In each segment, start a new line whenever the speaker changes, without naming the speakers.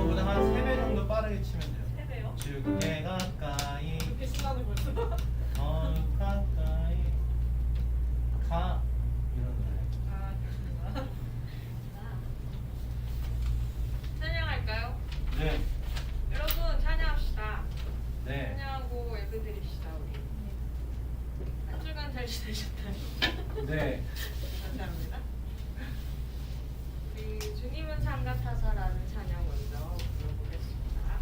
그거보다 한 3배 정도 빠르게 치면 돼요.
3배요?
죽게 가까이
그렇게 신나는 거죠?
가까이 가 이런 노래.
아, 그렇구나. 찬양할까요?
네.
여러분, 찬양합시다.
네.
찬양하고 예배 드립시다, 우리. 한 주간 잘 지내셨다니.
네.
감사합니다. 우리 주님은 참 같아서라는 찬양 먼저 불러보겠습니다.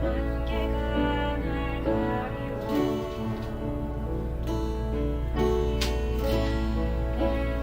안개가 날 가리워 내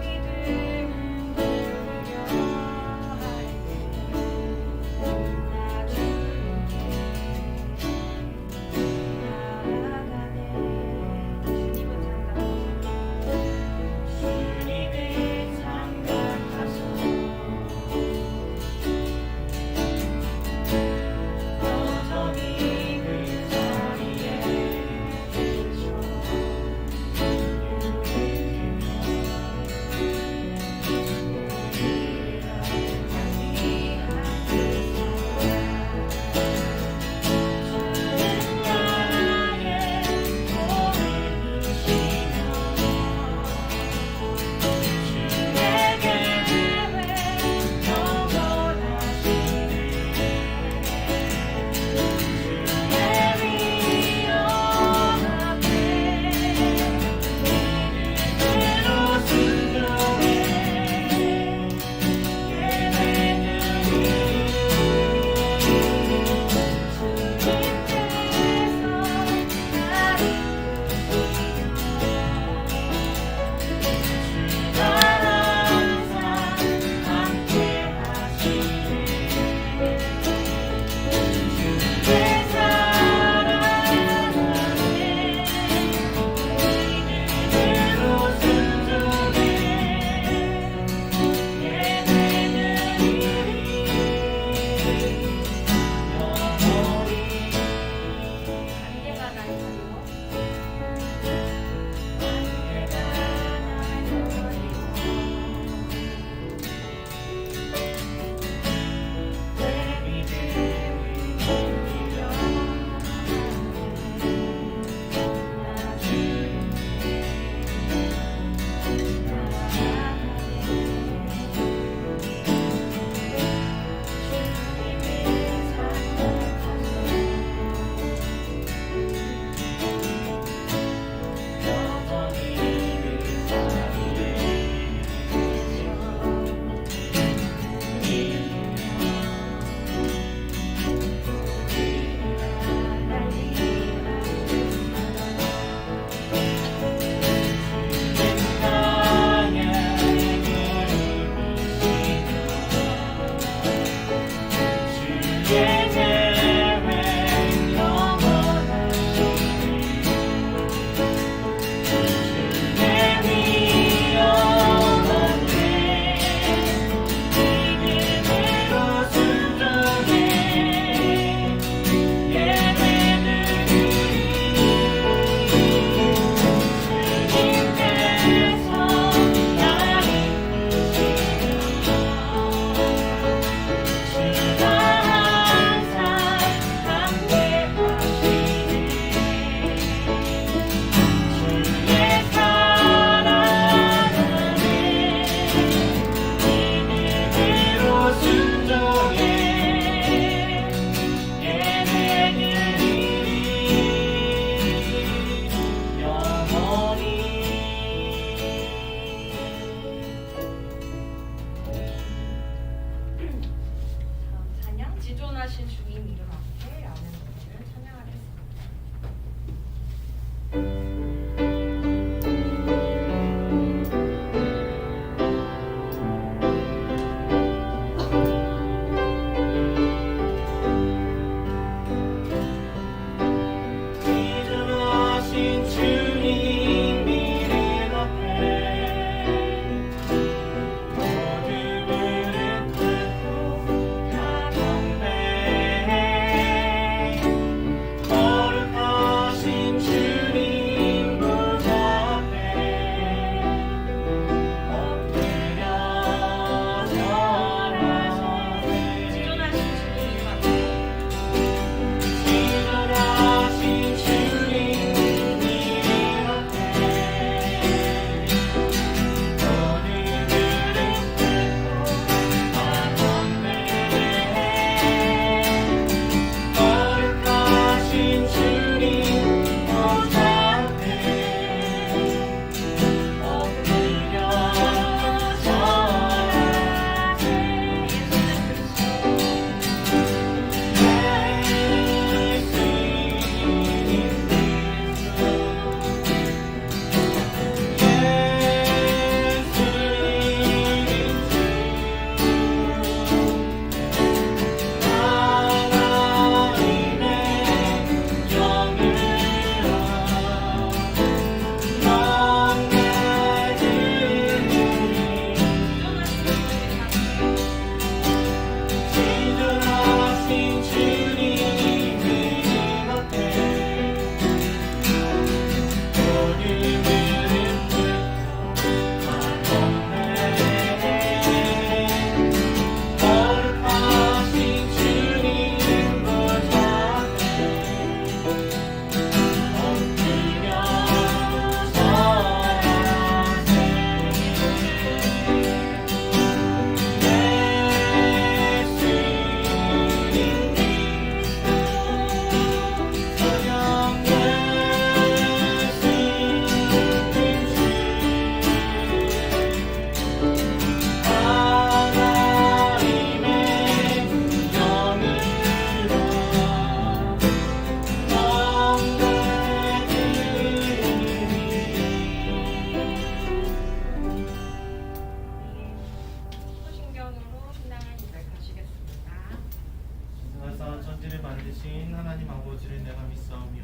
거룩하신 하나님 아버지를 내가 믿사오며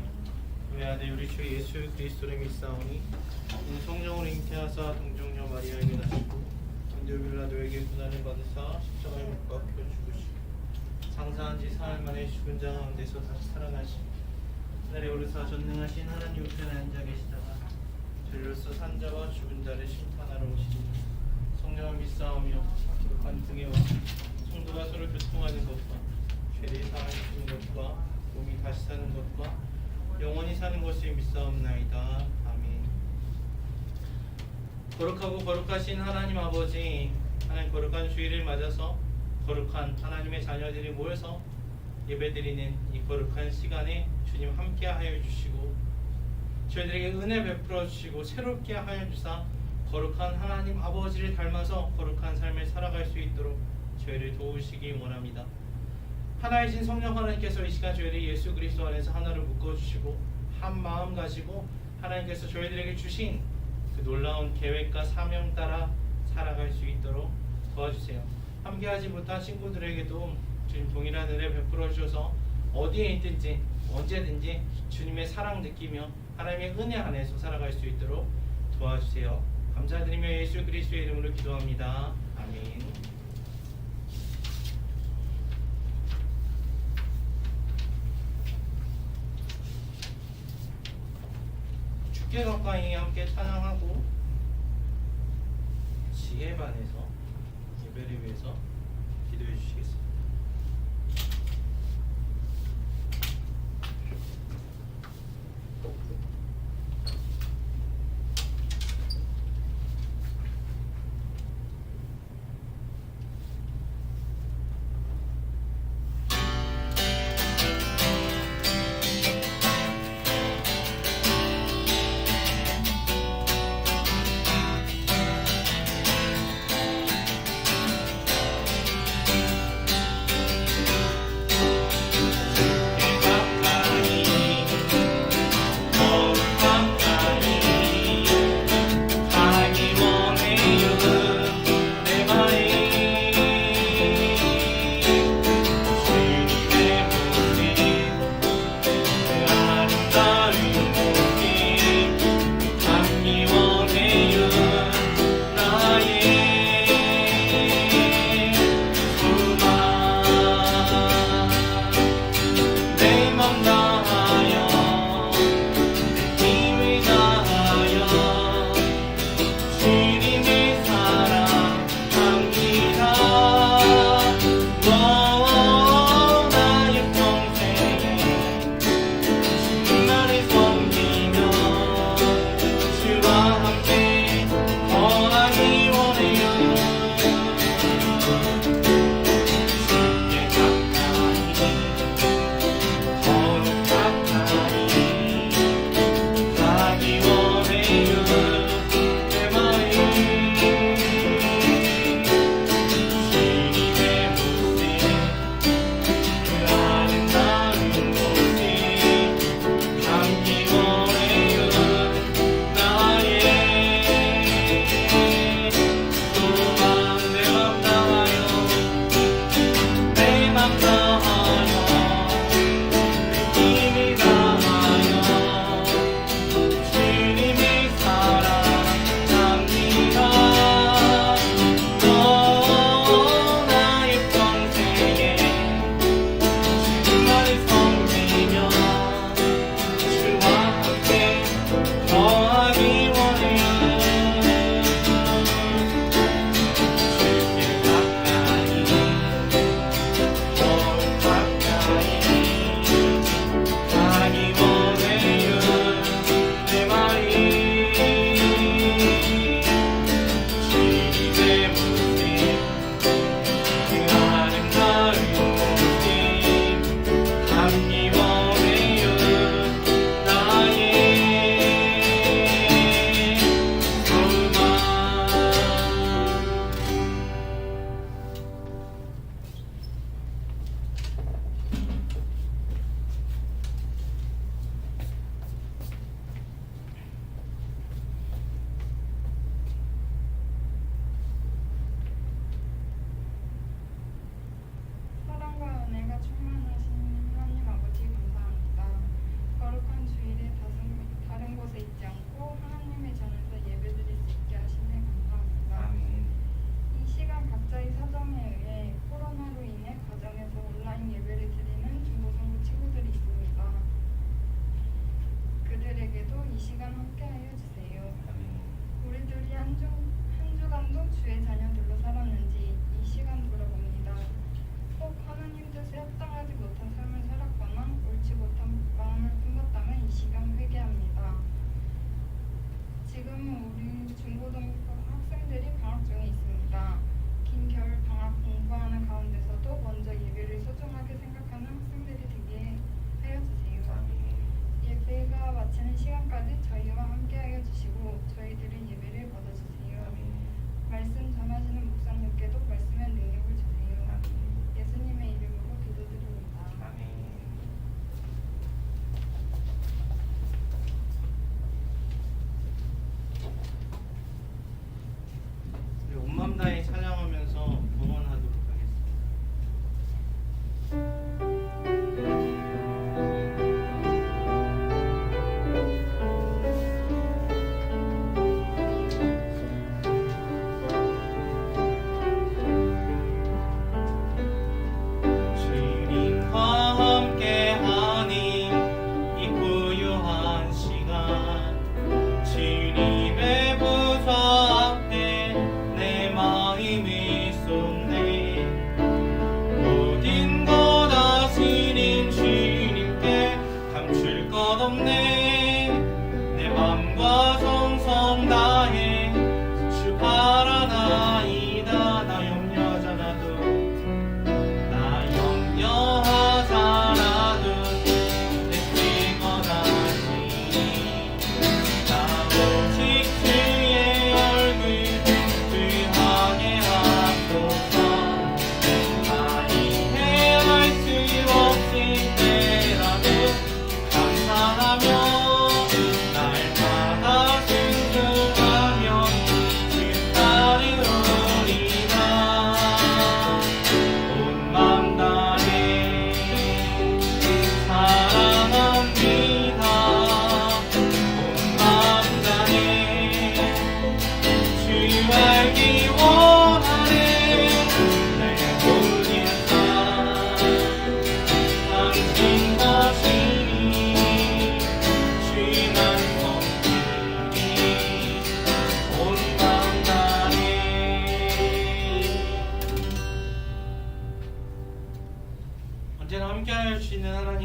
그의 아들 우리 주 예수 그리스도를 믿사오니 이는 성령으로 잉태하사 동정녀 마리아에게 나시고 본디오 빌라도에게 고난을 받으사 십자가에 못 박혀 죽으시고 장사한 지 사흘 만에 죽은 자 가운데서 다시 살아나시고 하늘에 오르사 전능하신 하나님 우편에 앉아 계시다가 저희로서 산자와 죽은 자를 심판하러 오시니 성령을 믿사오며 거룩한 등에와 성도가 서로 교통하는 것과 죄를 사하시는 것과 몸이 다시 사는 것과 영원히 사는 것을 믿사옵나이다. 아멘. 거룩하고 거룩하신 하나님 아버지, 하나님 거룩한 주일을 맞아서 거룩한 하나님의 자녀들이 모여서 예배드리는 이 거룩한 시간에 주님 함께하여 주시고 저희들에게 은혜 베풀어 주시고 새롭게 하여 주사 거룩한 하나님 아버지를 닮아서 거룩한 삶을 살아갈 수 있도록 저희를 도우시기 원합니다. 하나이신 성령 하나님께서 이 시간 저희를 예수 그리스도 안에서 하나로 묶어주시고 한 마음 가지고 하나님께서 저희들에게 주신 그 놀라운 계획과 사명 따라 살아갈 수 있도록 도와주세요. 함께하지 못한 친구들에게도 주님 동일한 은혜 베풀어 주셔서 어디에 있든지 언제든지 주님의 사랑 느끼며 하나님의 은혜 안에서 살아갈 수 있도록 도와주세요. 감사드리며 예수 그리스도의 이름으로 기도합니다. 아멘. 주께 가까이 함께 찬양하고 지혜반에서 예배를 위해서 기도해 주시겠습니다.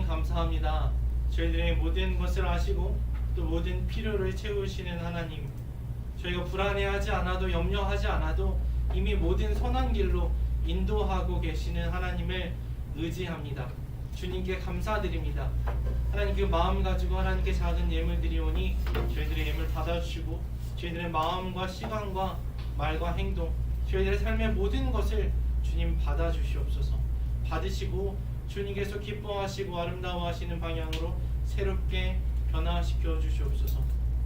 하나님 감사합니다. 저희들의 모든 것을 아시고 또 모든 필요를 채우시는 하나님, 저희가 불안해하지 않아도 염려하지 않아도 이미 모든 선한 길로 인도하고 계시는 하나님을 의지합니다. 주님께 감사드립니다. 하나님 그 마음 가지고 하나님께 작은 예물 드리오니 저희들의 예물 받아주시고 저희들의 마음과 시간과 말과 행동, 저희들의 삶의 모든 것을 주님 받아주시옵소서. 받으시고 주님께서 기뻐하시고 아름다워하시는 방향으로 새롭게 변화시켜 주시옵소서.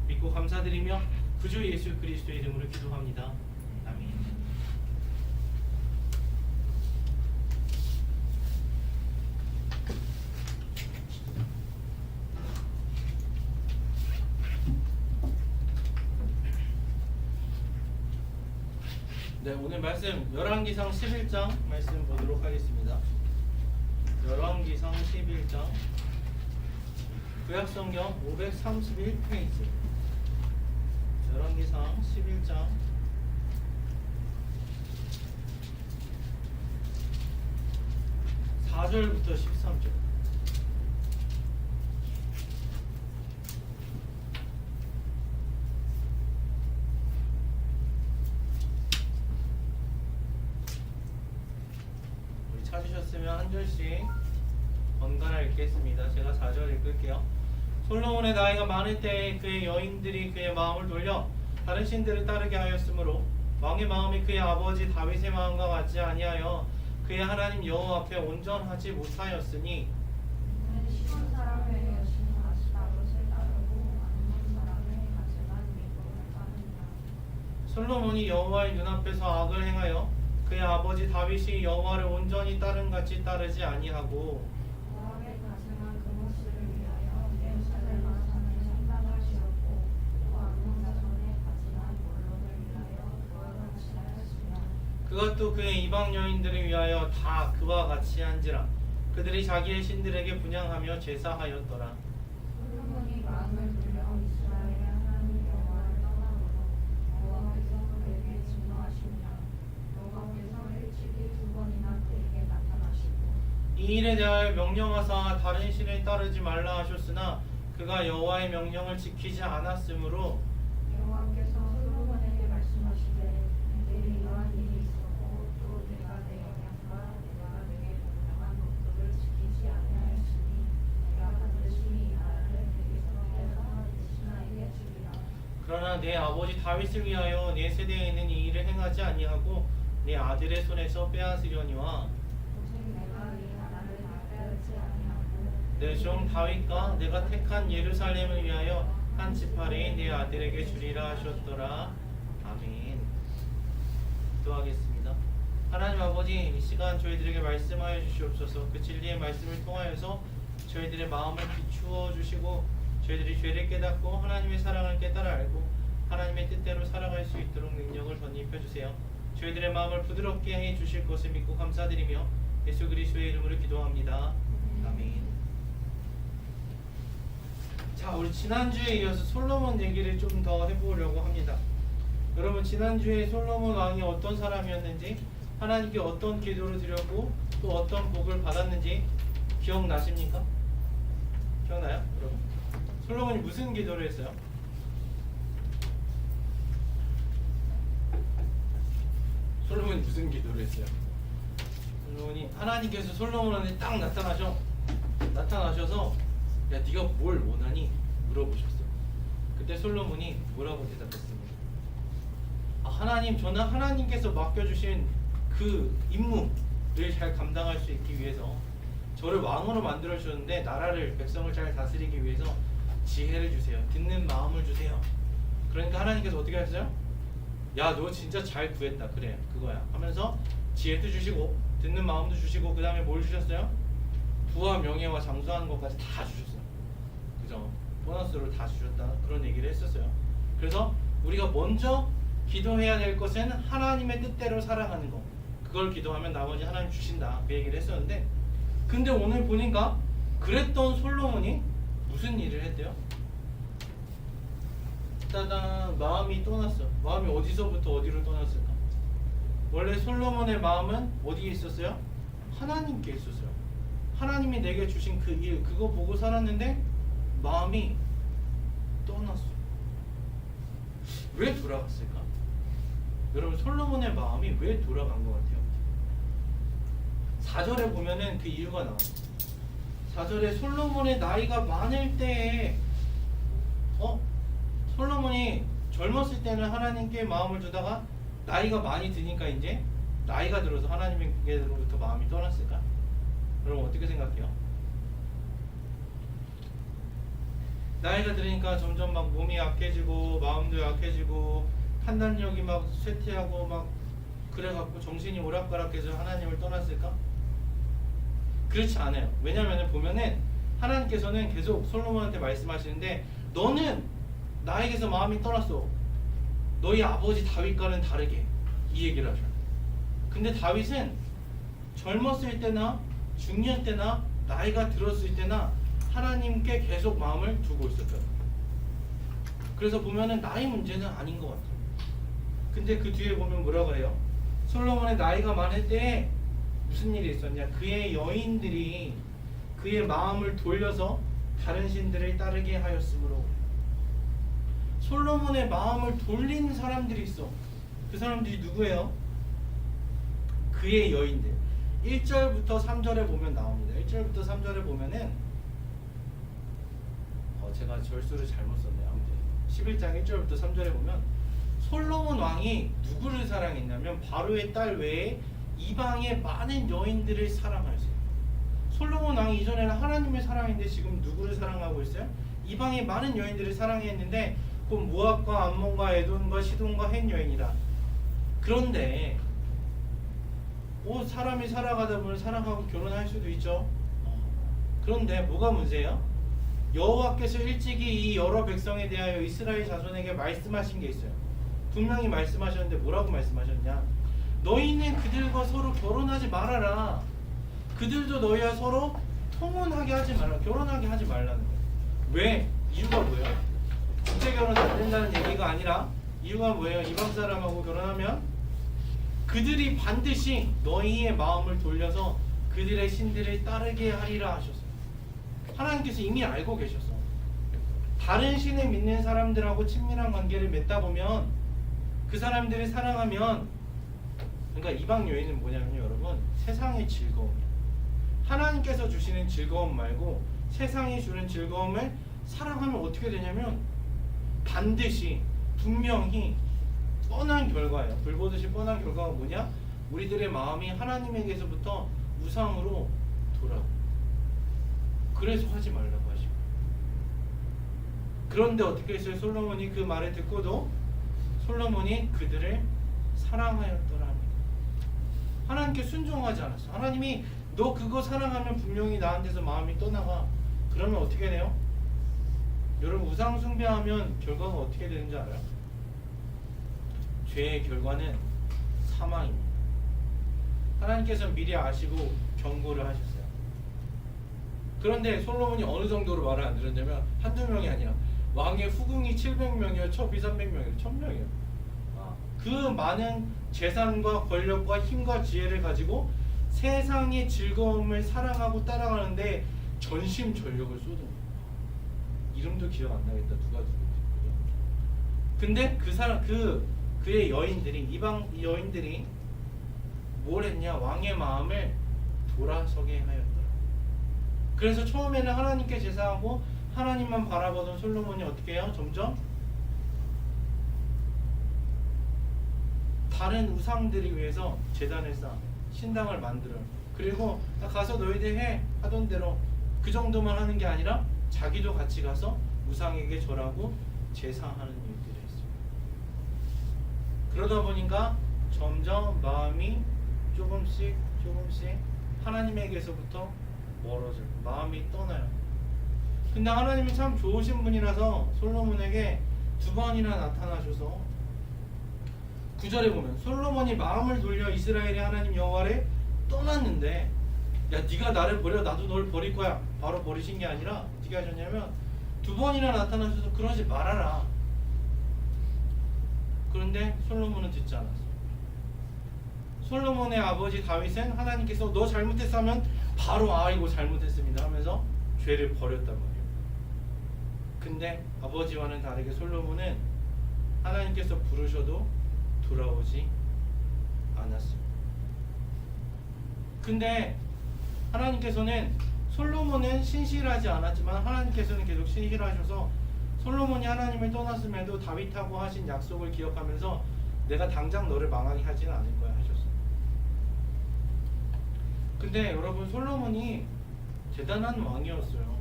믿고 감사드리며 구주 예수 그리스도의 이름으로 기도합니다. 아멘. 네, 오늘 말씀 열왕기상 11장 말씀 보도록 하겠습니다. 열왕기상 11장 구약성경 531페이지 열왕기상 11장 4절부터 13절. 우리 찾으셨으면 한 절씩 번갈아 읽겠습니다. 제가 4절 읽을게요. 솔로몬의 나이가 많을 때에 그의 여인들이 그의 마음을 돌려 다른 신들을 따르게 하였으므로 왕의 마음이 그의 아버지 다윗의 마음과 같지 아니하여 그의 하나님 여호와 앞에 온전하지 못하였으니
시몬 사람의 여신 아스타롯을 따르고 암몬 사람의 가증한 미고를 따른다.
솔로몬이 여호와의 눈앞에서 악을 행하여 그의 아버지 다윗이 여호와를 온전히 따른 같이 따르지 아니하고
모압의 가증한 그모스를 위하여 예루살렘 마산을 상당하시었고 또 암몬 자손의 가증한 몰록을 위하여 그와 같이 하였으며
그것도 그의 이방 여인들을 위하여 다 그와 같이 한지라 그들이 자기의 신들에게 분향하며 제사하였더라.
솔로몬이 마음을 돌려 이스라엘의 하나님 여호와를 떠나므로 여호와께서 그에게 진노하시니라. 여호와께서 일찍이 2번이나 그에게 나타나시고
이 일에 대하여 명령하사 다른 신을 따르지 말라 하셨으나 그가 여호와의 명령을 지키지 않았으므로
여호와께서 솔로몬에게 말씀하시되 내게 이러한 일이 있었고 또 내가 내 영향과 내가 내게 명령한 법도를 지키지 아니하였으니 내가 반드시 이 나라를 내게서 빼앗아 내 신하에게 주리라.
그러나 내 아버지 다윗을 위하여 내 세대에는 이 일을 행하지 아니하고 내 아들의 손에서 빼앗으려니와
오직 내가 이 나라를 빼앗지 아니하고
내 종 다윗과 내가 택한 예루살렘을 위하여 한 지파를 내 아들에게 주리라 하셨더라. 아멘. 기도하겠습니다. 하나님 아버지, 이 시간 저희들에게 말씀하여 주시옵소서. 그 진리의 말씀을 통하여서 저희들의 마음을 비추어 주시고 저희들이 죄를 깨닫고 하나님의 사랑을 깨달아 알고 하나님의 뜻대로 살아갈 수 있도록 능력을 덧입혀 주세요. 저희들의 마음을 부드럽게 해 주실 것을 믿고 감사드리며 예수 그리스도의 이름으로 기도합니다. 아멘. 자, 우리 지난주에 이어서 솔로몬 얘기를 좀 더 해보려고 합니다. 여러분, 지난주에 솔로몬 왕이 어떤 사람이었는지, 하나님께 어떤 기도를 드렸고 또 어떤 복을 받았는지 기억나십니까? 기억나요, 여러분? 솔로몬이 무슨 기도를 했어요? 솔로몬이 무슨 기도를 했어요? 솔로몬이 하나님께서 솔로몬한테 딱 나타나셔서 야, 네가 뭘 원하니? 물어보셨어요. 그때 솔로몬이 뭐라고 대답했습니까? 하나님, 저는 하나님께서 맡겨주신 그 임무를 잘 감당할 수 있기 위해서 저를 왕으로 만들어 주셨는데 나라를, 백성을 잘 다스리기 위해서 지혜를 주세요. 듣는 마음을 주세요. 그러니까 하나님께서 어떻게 하셨어요? 야, 너 진짜 잘 구했다. 그래, 그거야 하면서 지혜도 주시고 듣는 마음도 주시고 그 다음에 뭘 주셨어요? 부와 명예와 장수하는 것까지 다 주셨어요. 그죠? 보너스로 다 주셨다, 그런 얘기를 했었어요. 그래서 우리가 먼저 기도해야 될 것은 하나님의 뜻대로 살아가는 거, 그걸 기도하면 나머지 하나님 주신다, 그 얘기를 했었는데, 근데 오늘 보니까 그랬던 솔로몬이 무슨 일을 했대요? 따단, 마음이 떠났어. 마음이 어디서부터 어디로 떠났을까? 원래 솔로몬의 마음은 어디에 있었어요? 하나님께 있었어요. 하나님이 내게 주신 그 일, 그거 보고 살았는데 마음이 떠났어. 왜 돌아갔을까? 여러분, 솔로몬의 마음이 왜 돌아간 것 같아요? 4절에 보면은 그 이유가 나와요. 4절에 솔로몬의 나이가 많을 때에 솔로몬이 젊었을 때는 하나님께 마음을 두다가 나이가 많이 드니까 이제 나이가 들어서 하나님께로부터 마음이 떠났을까? 여러분 어떻게 생각해요? 나이가 들으니까 점점 막 몸이 약해지고 마음도 약해지고 판단력이 막 쇠퇴하고 막 그래갖고 정신이 오락가락해서 하나님을 떠났을까? 그렇지 않아요. 왜냐면은 보면은 하나님께서는 계속 솔로몬한테 말씀하시는데 너는 나에게서 마음이 떠났어. 너희 아버지 다윗과는 다르게 이 얘기를 하셔요. 근데 다윗은 젊었을 때나 중년 때나 나이가 들었을 때나 하나님께 계속 마음을 두고 있었죠. 그래서 보면은 나이 문제는 아닌 것 같아요. 근데 그 뒤에 보면 뭐라고 해요? 솔로몬의 나이가 많을 때 무슨 일이 있었냐? 그의 여인들이 그의 마음을 돌려서 다른 신들을 따르게 하였으므로. 솔로몬의 마음을 돌린 사람들이 있어. 그 사람들이 누구예요? 그의 여인들. 1절부터 3절에 보면 나옵니다. 1절부터 3절에 보면은 제가 절수를 잘못 썼네요. 아무튼 11장 1절부터 3절에 보면 솔로몬 왕이 누구를 사랑했냐면 바로의 딸 외에 이방의 많은 여인들을 사랑하였어요. 솔로몬 왕이 이전에는 하나님을 사랑했는데 지금 누구를 사랑하고 있어요? 이방의 많은 여인들을 사랑했는데 곧 모압과 암몬과 에돔과 시돈과 헷 여인이라. 그런데 사람이 살아가다 보면 사랑하고 결혼할 수도 있죠. 그런데 뭐가 문제예요? 여호와께서 일찍이 이 여러 백성에 대하여 이스라엘 자손에게 말씀하신 게 있어요. 분명히 말씀하셨는데 뭐라고 말씀하셨냐? 너희는 그들과 서로 결혼하지 말아라. 그들도 너희와 서로 통혼하게 하지 말라. 결혼하게 하지 말라는 거예요. 왜? 이유가 뭐예요? 국제 결혼 안 된다는 얘기가 아니라 이유가 뭐예요? 이방 사람하고 결혼하면 그들이 반드시 너희의 마음을 돌려서 그들의 신들을 따르게 하리라 하셨어요. 하나님께서 이미 알고 계셨어. 다른 신을 믿는 사람들하고 친밀한 관계를 맺다 보면 그 사람들을 사랑하면, 그러니까 이방 여인은 뭐냐면요, 여러분, 세상의 즐거움이에요. 하나님께서 주시는 즐거움 말고 세상이 주는 즐거움을 사랑하면 어떻게 되냐면 반드시 분명히 뻔한 결과예요. 불보듯이 뻔한 결과가 뭐냐? 우리들의 마음이 하나님에게서부터 우상으로 돌아오고. 그래서 하지 말라고 하시고. 그런데 어떻게 했어요? 솔로몬이 그 말을 듣고도 솔로몬이 그들을 사랑하였더라 합니다. 하나님께 순종하지 않았어. 하나님이 너 그거 사랑하면 분명히 나한테서 마음이 떠나가. 그러면 어떻게 돼요? 여러분, 우상 숭배하면 결과가 어떻게 되는지 알아요? 죄의 결과는 사망입니다. 하나님께서 미리 아시고 경고를 하셨어요. 그런데 솔로몬이 어느 정도로 말을 안 들었냐면 한두 명이 아니라 왕의 후궁이 700명이요, 첩이 300명이요, 1000명이요. 그 많은 재산과 권력과 힘과 지혜를 가지고 세상의 즐거움을 사랑하고 따라가는데 전심전력을 쏟은 거예요. 이름도 기억 안 나겠다. 누가 누군지. 근데 그의 여인들이, 이방 여인들이 뭘 했냐? 왕의 마음을 돌아서게 하였더라. 그래서 처음에는 하나님께 제사하고 하나님만 바라보던 솔로몬이 어떻게 해요? 점점 다른 우상들이 위해서 제단을 쌓아 신당을 만들어요. 그리고 가서 너희들 해 하던 대로 그 정도만 하는 게 아니라 자기도 같이 가서 우상에게 절하고 제사하는 일들을 했어요. 그러다 보니까 점점 마음이 조금씩 하나님에게서부터 멀어져요. 마음이 떠나요. 근데 하나님이 참 좋으신 분이라서 솔로몬에게 2번이나 나타나셔서 9절에 보면 솔로몬이 마음을 돌려 이스라엘의 하나님 여호와를 떠났는데, 야 네가 나를 버려 나도 널 버릴 거야, 바로 버리신 게 아니라 어떻게 하셨냐면 2번이나 나타나셔서 그러지 말아라. 그런데 솔로몬은 듣지 않았어요. 솔로몬의 아버지 다윗은 하나님께서 너 잘못했어 하면 바로 아이고 잘못했습니다 하면서 죄를 버렸단 말이에요. 근데 아버지와는 다르게 솔로몬은 하나님께서 부르셔도 돌아오지 않았어요. 근데 하나님께서는 솔로몬은 신실하지 않았지만 하나님께서는 계속 신실하셔서 솔로몬이 하나님을 떠났음에도 다윗하고 하신 약속을 기억하면서 내가 당장 너를 망하게 하지는 않을 거야 하셨어요. 근데 여러분 솔로몬이 대단한 왕이었어요.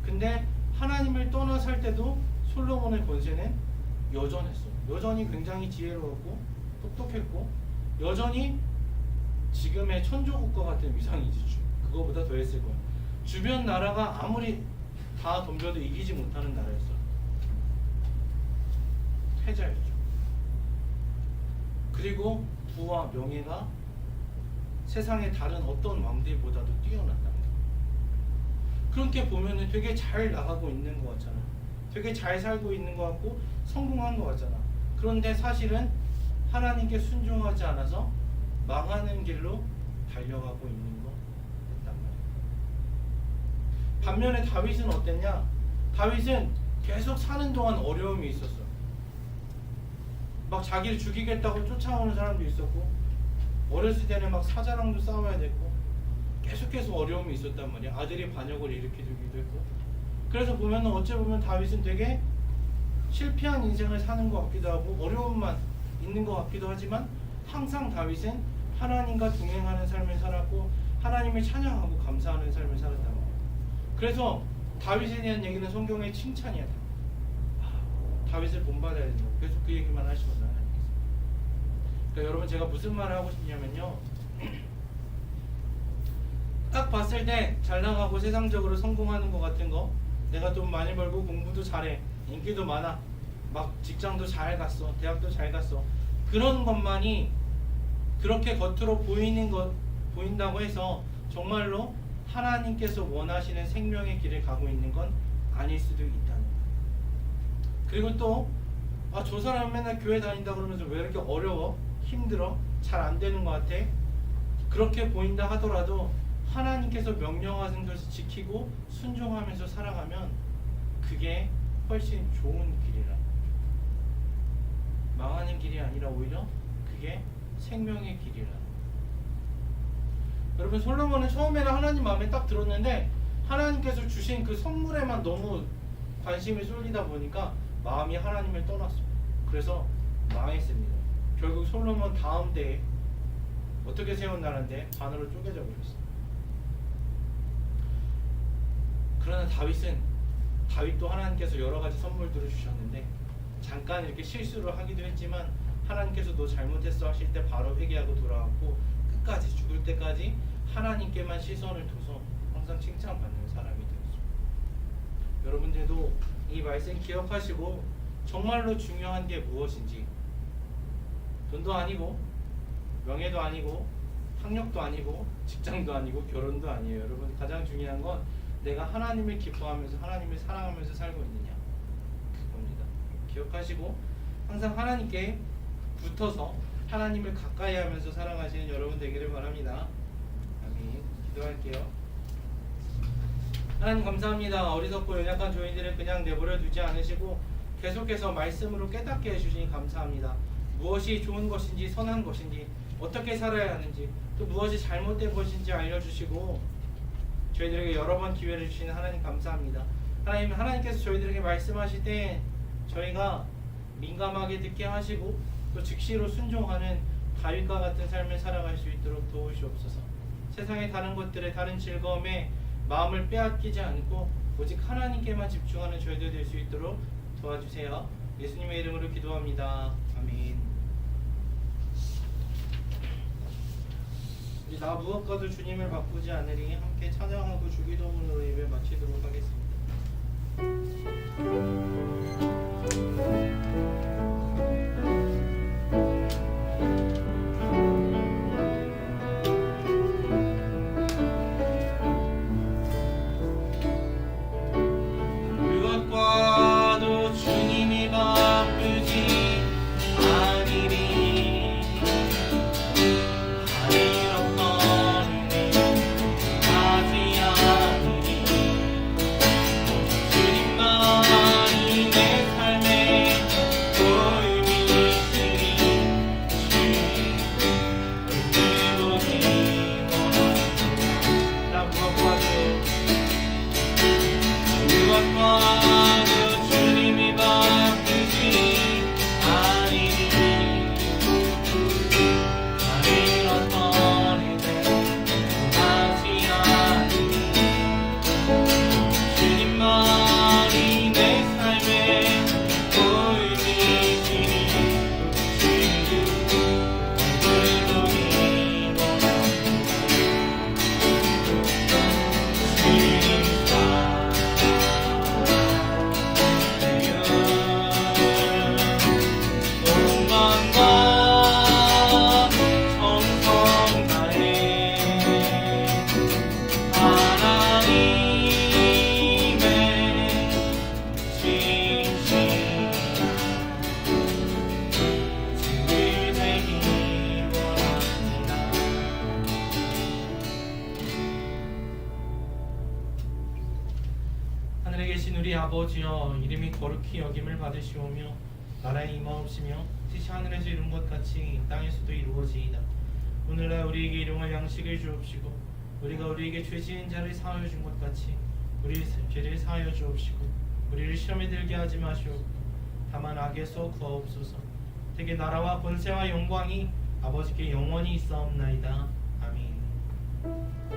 근데 하나님을 떠나 살 때도 솔로몬의 권세는 여전했어요. 여전히 굉장히 지혜로웠고 똑똑했고 여전히 지금의 천조국과 같은 위상이지. 그거보다 더 했을 거예요. 주변 나라가 아무리 다 덤벼도 이기지 못하는 나라였어요. 패자였죠. 그리고 부와 명예가 세상의 다른 어떤 왕들보다도 뛰어났다. 그렇게 보면은 되게 잘 나가고 있는 것 같잖아. 되게 잘 살고 있는 것 같고 성공한 것 같잖아. 그런데 사실은 하나님께 순종하지 않아서 망하는 길로 달려가고 있는 거 했단 말이야. 반면에 다윗은 어땠냐? 다윗은 계속 사는 동안 어려움이 있었어. 막 자기를 죽이겠다고 쫓아오는 사람도 있었고 어렸을 때는 막 사자랑도 싸워야 됐고 계속해서 어려움이 있었단 말이야. 아들이 반역을 일으키기도 했고. 그래서 보면 어찌 보면 다윗은 되게 실패한 인생을 사는 것 같기도 하고 어려움만 있는 것 같기도 하지만 항상 다윗은 하나님과 동행하는 삶을 살았고 하나님을 찬양하고 감사하는 삶을 살았단 말이야. 그래서 다윗에 대한 얘기는 성경의 칭찬이야. 다윗을 본받아야 된다. 계속 그 얘기만 하시거든 하나님께서. 그러니까 여러분 제가 무슨 말을 하고 싶냐면요. 딱 봤을 때 잘 나가고 세상적으로 성공하는 것 같은 거, 내가 돈 많이 벌고 공부도 잘해, 인기도 많아, 막 직장도 잘 갔어, 대학도 잘 갔어, 그런 것만이 그렇게 겉으로 보인다고 해서 정말로 하나님께서 원하시는 생명의 길을 가고 있는 건 아닐 수도 있다는 거예요. 그리고 또 저 사람 맨날 교회 다닌다 그러면서 왜 이렇게 어려워? 힘들어? 잘 안 되는 것 같아? 그렇게 보인다 하더라도 하나님께서 명령하신 것을 지키고 순종하면서 살아가면 그게 훨씬 좋은 길이라. 망하는 길이 아니라 오히려 그게 생명의 길이라. 여러분 솔로몬은 처음에는 하나님 마음에 딱 들었는데 하나님께서 주신 그 선물에만 너무 관심이 쏠리다 보니까 마음이 하나님을 떠났어. 그래서 망했습니다. 결국 솔로몬 다음 때에 어떻게 세운 나라인데 반으로 쪼개져 버렸어. 그러나 다윗도 하나님께서 여러 가지 선물들을 주셨는데 잠깐 이렇게 실수를 하기도 했지만 하나님께서 너 잘못했어 하실 때 바로 회개하고 돌아왔고 끝까지 죽을 때까지 하나님께만 시선을 둬서 항상 칭찬받는 사람이 되었습니다. 여러분들도 이 말씀 기억하시고 정말로 중요한 게 무엇인지, 돈도 아니고 명예도 아니고 학력도 아니고 직장도 아니고 결혼도 아니에요. 여러분 가장 중요한 건 내가 하나님을 기뻐하면서 하나님을 사랑하면서 살고 있느냐, 그겁니다. 기억하시고 항상 하나님께 붙어서 하나님을 가까이 하면서 살아가시는 여러분 되기를 바랍니다. 아멘. 기도할게요. 하나님 감사합니다. 어리석고 연약한 저희들을 그냥 내버려 두지 않으시고 계속해서 말씀으로 깨닫게 해주시니 감사합니다. 무엇이 좋은 것인지 선한 것인지 어떻게 살아야 하는지 또 무엇이 잘못된 것인지 알려주시고 저희들에게 여러 번 기회를 주시는 하나님 감사합니다. 하나님께서 저희들에게 말씀하실 때 저희가 민감하게 듣게 하시고 또 즉시로 순종하는 다윗과 같은 삶을 살아갈 수 있도록 도우시옵소서. 세상의 다른 것들에 다른 즐거움에 마음을 빼앗기지 않고 오직 하나님께만 집중하는 저희들 될 수 있도록 도와주세요. 예수님의 이름으로 기도합니다. 아멘. 나 무엇과도 주님을 바꾸지 않으리 함께 찬양하고 주기도문으로 예배 마치도록 하겠습니다. 무엇과도 주님이 바꾸지 않으리 하늘 우리 아버지여 이름이 거룩히 여김을 받으시오며 나라의 임하옵시며 뜻이 하늘에서 이룬 것 같이 땅에서도 이루어지이다. 오늘날 우리에게 일용할 양식을 주옵시고 우리가 우리에게 죄 지은 자를 사하여 준 것 같이 우리 죄를 사하여 주옵시고 우리를 시험에 들게 하지 마시옵고 다만 악에서 구하옵소서. 되게 나라와 권세와 영광이 아버지께 영원히 있사옵나이다. 아멘.